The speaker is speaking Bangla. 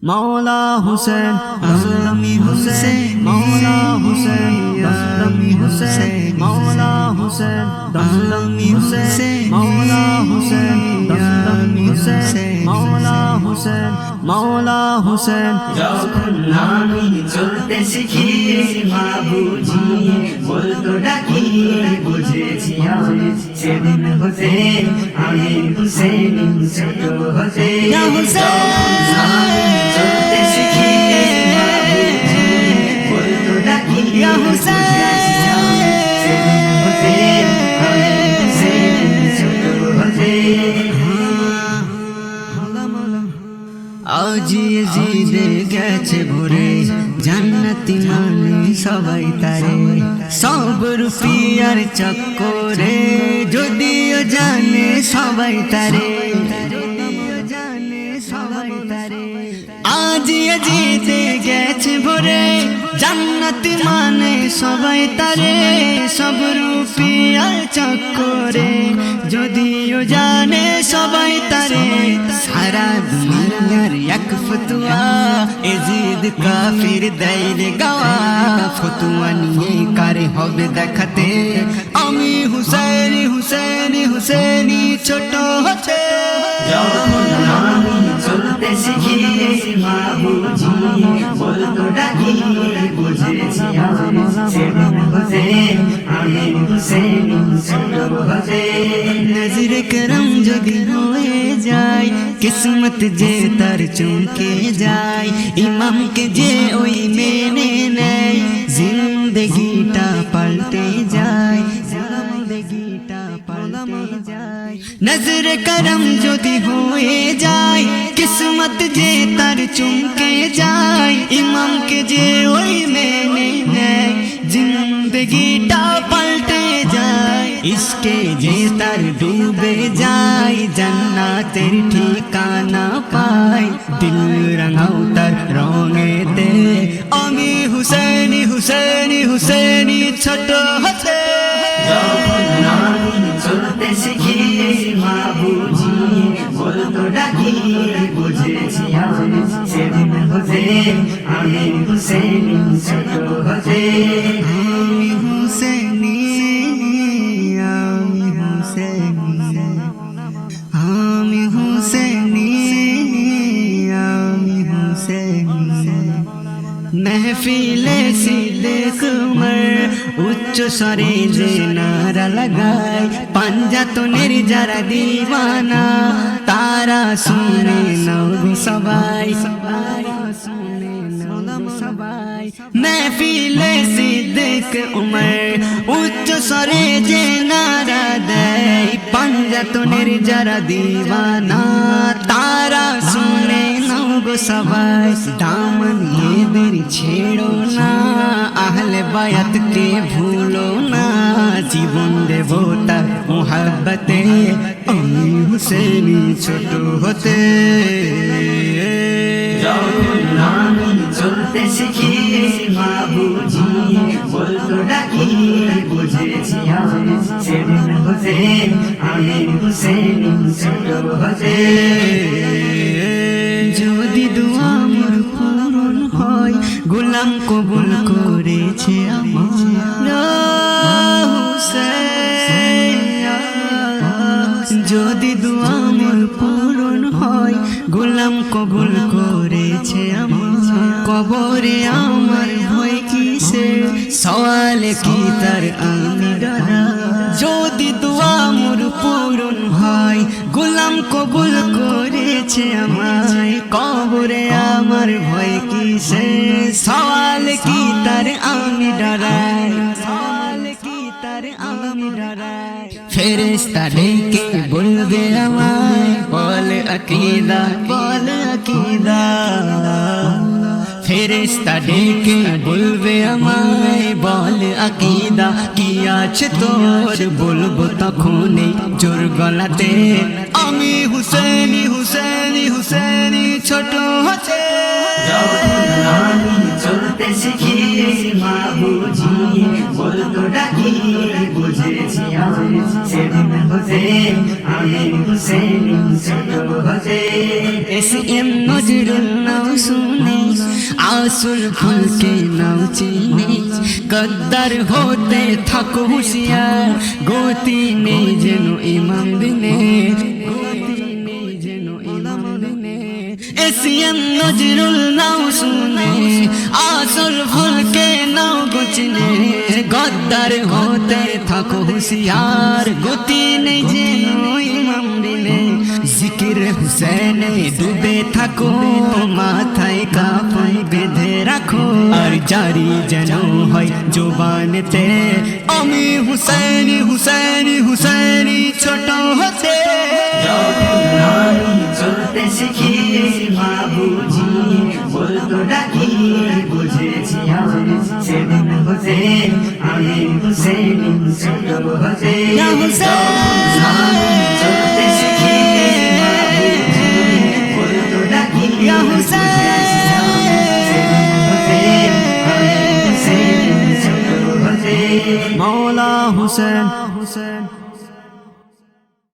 मौला हुसैन दमदमी हुसैन मौला हुसैन दमदमी हुसैन मौला हुसैन दमदमी हुसैन मौला हुसैन दमदमी हुसैन मौला हुसैन मौला हुसैन। যখন আমি চলতে শিখি মা বুঝি বলতো ডাকি বুঝেছি আমি সেদিন হতে আমি হুসেন ছোট হতে চলতে শিখি মা বুঝি বলতো ডাকি বুঝেছি আমি সেদিন হতে আমি হুসেন ছোট হতে। आज জিদে গেছে ভরে জান্নাতি মানে সবাই তারে সব রুপিয়ার চক্করে যদিও জানে সবাই তারে আজ জিদে গেছে ভরে জান্নাতি মানে সবাই তারে সব রুপিয়ার চক্করে যদিও জানে সবাই তারে সারা দুনিয়ার এক ফতুয়া এজিদ কাফির দেয় গাওয়া ফতুয়া নিয়ে কারে হবে দেখাতে আমি হুসেনি হুসেনি হুসেনি ছোট হতে। যখন আমি চলতে শিখি মা বুঝি বলতো ডাকি বুঝেছি আমি সেদিন হতে আমি হুসেন ছোট হতে। নজর করম যদি হয়ে যায় কিসমত যে তার চমকে যায় ইমামকে যে ওই মেনে নেয় জিন্দগিটা পাল্টে যায় জিন্দগিটা পাল্টে যায়। নজর করম যদি হয়ে যায় কিসমত যে তার চমকে যায় ইমামকে যে ওই মেনে নেয় জিন্দগিটা পাল্টে যায় ইসকে যে তার ডুবে যায় জান্নাতের ঠিকানা পায় দিল রঙাও তার রঙেতে আমি হুসেনি হুসেনি হুসেনি ছোট হতে। যখন আমি চলতে শিখি মা বুঝি বলতো ডাকি বুঝেছি আমি সেদিন হতে আমি হুসেন ছোট হতে। আমি হুসেনি আমি হুসেনি আমি হুসেনি আমি হুসেনি महफिले सिद्दीक उमर उच्च स्वरे जे नारा लगाय পাঞ্জাতনের যারা দিওয়ানা তারা শুনে নবী সবাই শুনে নবী সবাই महफिले सिद्दीक उमर উচ্চ স্বরে যে নারা দেয় পাঞ্জাতনের যারা দিওয়ানা তারা শুনে নবী সবাই দামন এদের ছেড়ো না আহলে বায়াত কে ভুলো না জীবন দেব তার মোহাব্বতে আমি হুসেনি ছোট হতে। যখন আমি চলতে শিখি মা বুঝি বলতো ডাকি বুঝেছি আমি সেদিন হতে আমি হুসেন ছোট হতে। যদি দোয়া মোর পূরণ হয় গোলাম কবুল করেছে আমার হুসেন যদি দোয়া মোর পূরণ হয় গোলাম কবুল করেছে আমার কবরে আমার ভয় কিসে সওয়াল কি তার আমি ডরা যদি দোয়া মোর পূরণ হয় গোলাম কবুল করেছে আমায় কবরে আমার ভয় কিসে সওয়াল কি তার আমি ডরাই সওয়াল কি তার আমি ডরাই ফেরেশতা ডেকে বলবে আমায় বল আকীদা ফেরেশতা ডেকে বলবে আমায় বল আকীদা কি আছে তোর, বলবো তখনই জোর গলাতে আমি হুসেনি হুসেনি হুসেনি ছোট হাতে। যখন আমি চলতে শিখি মা বুঝিয়ে বলতো ডাকি, বুঝেছি আমি সেদিন হতে আমি হুসেন ছোট হতে। এসএম নজরুল নাও শুনে আসল ফুলকে নাও চিনে, গদ্দার হতে থাকো হুঁশিয়ার, গতি নেই যেন ইমাম দিনে, গতি নেই যেন ইমাম দিনে। এসএম নজরুল নাও শুনে আসল ফুলকে নাও চিনে, গদ্দার হতে থাকো হুঁশিয়ার, গতি নেই যেন ইমাম দিনে। জিকির হুসেনে ডুবে থাকো, মাথায় কাফন বেঁধে রাখো, আর জারি যেন হয় জবানেতে আমি হুসেনি হুসেনি হুসেনি ছোট হতে। যখন আমি চলতে শিখি মা বুঝিয়ে বলতো ডাকি, বুঝেছি আমি সেদিন হতে আমি হুসেন ছোট হতে। ইয়া হুসেন। যখন আমি